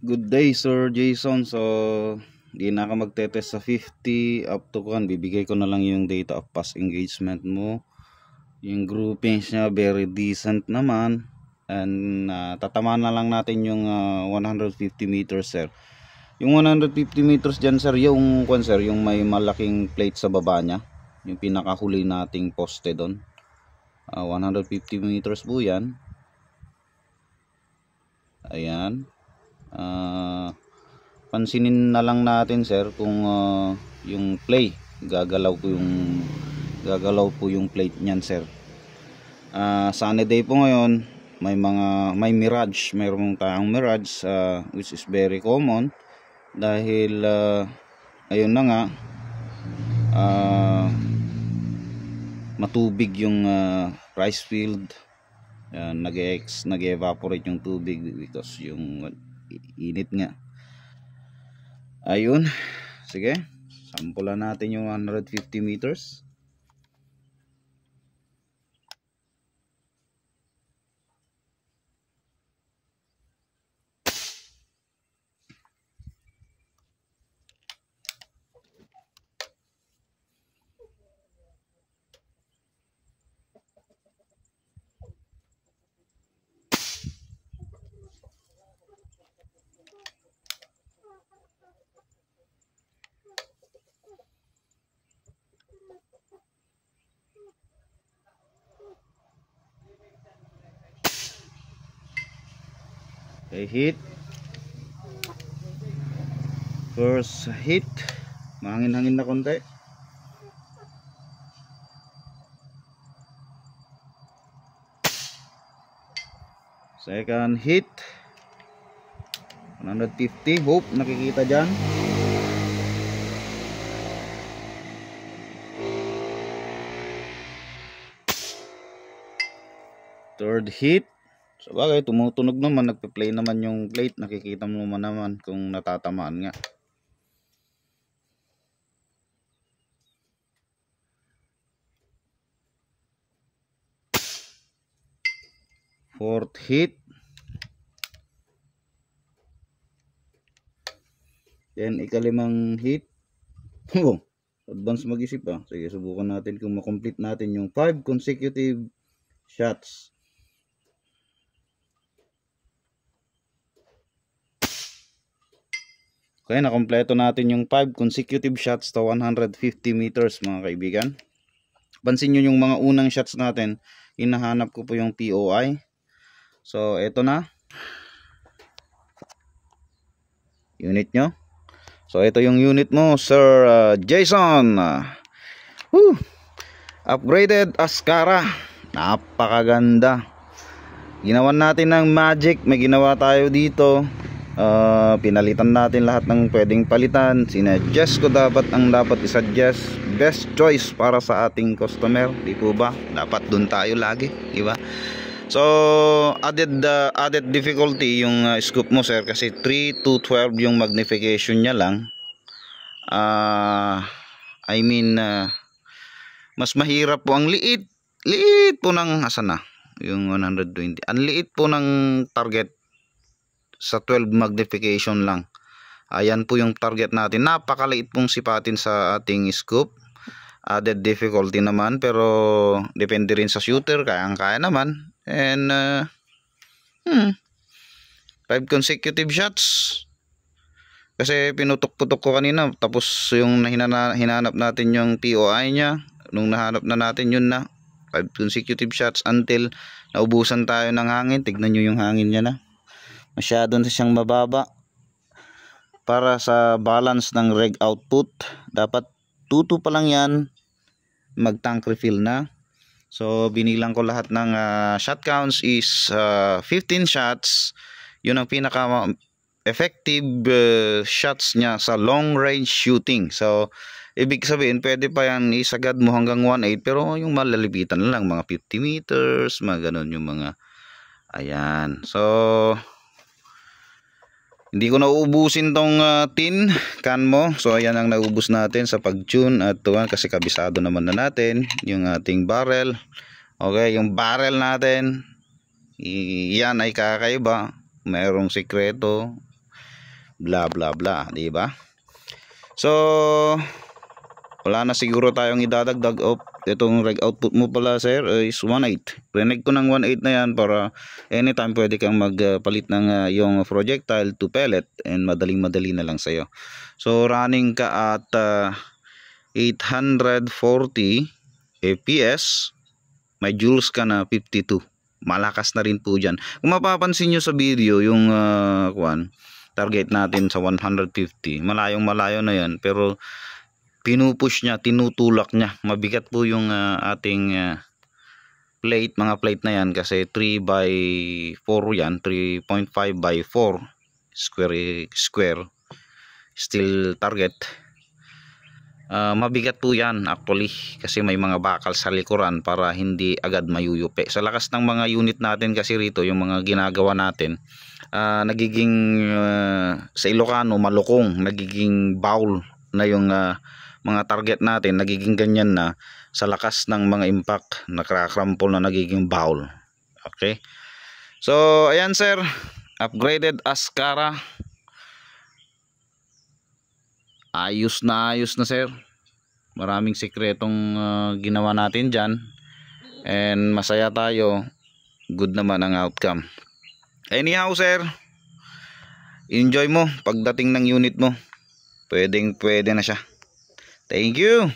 Good day, Sir Jason. So, di na ka magtetest sa 50 up to kan. Bibigay ko na lang yung data of past engagement mo. Yung groupings niya very decent naman. And tatamaan na lang natin yung 150 meters, sir. Yung 150 meters dyan, sir, yung sir, yung may malaking plate sa baba niya. Yung pinakahuli nating poste doon. 150 meters po yan. Ayan. Pansinin na lang natin, sir, kung yung play gagalaw po yung plate niyan, sir. Sunny day po ngayon, may mirage, mayroong tayong mirage, which is very common dahil ayun na nga, matubig yung rice field. Nag-evaporate yung tubig because yung init nga. Ayun, sige, sampulan natin yung 150 meters. Okay, hit. First hit, mahangin-hangin na konti. Second hit, 150. Hope nakikita dyan. Third hit. So bagay, tumutunog naman, nagpe-play naman yung plate, nakikita mo naman kung natatamaan nga. Fourth hit. Then ikalimang hit. Oh, advance mag-isip ah. Sige, subukan natin kung makomplete natin yung 5 consecutive shots. Okay, nakompleto natin yung 5 consecutive shots to 150 meters, mga kaibigan. Pansin nyo yung mga unang shots natin, hinahanap ko po yung POI. So, eto na. Unit nyo. So, ito yung unit mo, Sir Jason. Upgraded Ascara. Napakaganda. Ginawan natin ng magic. May ginawa tayo dito. Pinalitan natin lahat ng pwedeng palitan. Sinuggest ko dapat isuggest best choice para sa ating customer, di po ba? Dapat dun tayo lagi, di ba? So added difficulty yung scoop mo, sir, kasi 3 to 12 yung magnification niya lang. Mas mahirap po, ang liit po ng asan na yung 120. Ang liit po ng target sa 12 magnification lang. Ayan po yung target natin. Napakaliit pong sipatin sa ating scoop. Added difficulty naman, pero depende rin sa shooter, kaya naman. And 5 consecutive shots. Kasi pinutok-putok ko kanina, tapos yung hinanap natin yung POI nya, nung nahanap na natin yun na 5 consecutive shots until naubusan tayo ng hangin. Tignan nyo yung hangin nya na. Masyado na siyang mababa para sa balance ng reg output. Dapat 2-2 pa lang yan, mag tank refill na. So binilang ko lahat ng shot counts is 15 shots. Yun ang pinaka effective shots niya sa long range shooting. So ibig sabihin, pwede pa yan isagad mo hanggang 1.8, pero yung malalipitan lang, mga 50 meters, mga ganun yung mga, ayan. So hindi ko nauubusin tong tin can mo. So ayan ang naubos natin sa pag-tune at tuwan, kasi kabisado naman na natin yung ating barrel. Okay, yung barrel natin, yan ay kakaiba. Mayroong sikreto. bla bla bla, di ba? So wala na siguro tayong idadagdag. Itong reg output mo pala sir is 1.8. Rinig ko ng 1.8 na yan para anytime pwede kang magpalit ng yung projectile to pellet, and madaling madali na lang sa'yo. So running ka at 840 fps, may joules ka na 52. Malakas na rin po dyan. Kung mapapansin nyo sa video yung target natin sa 150, malayong malayo na yan, pero pinupush niya, tinutulak niya. Mabigat po yung ating plate, mga plate na yan, kasi 3 by 4 yan, 3.5 by 4 square steel target. Mabigat po yan actually, kasi may mga bakal sa likuran para hindi agad mayuyupi. Sa lakas ng mga unit natin kasi rito, yung mga ginagawa natin, nagiging sa Ilocano malukong, nagiging bowl na yung mga target natin, nagiging ganyan na sa lakas ng mga impact, nakakrample na nagiging bowl. Okay, so ayan sir, upgraded Ascara, ayos na sir. Maraming sikretong ginawa natin dyan, and masaya tayo, good naman ang outcome. Anyhow sir, enjoy mo pagdating ng unit mo, pwede na siya. Thank you.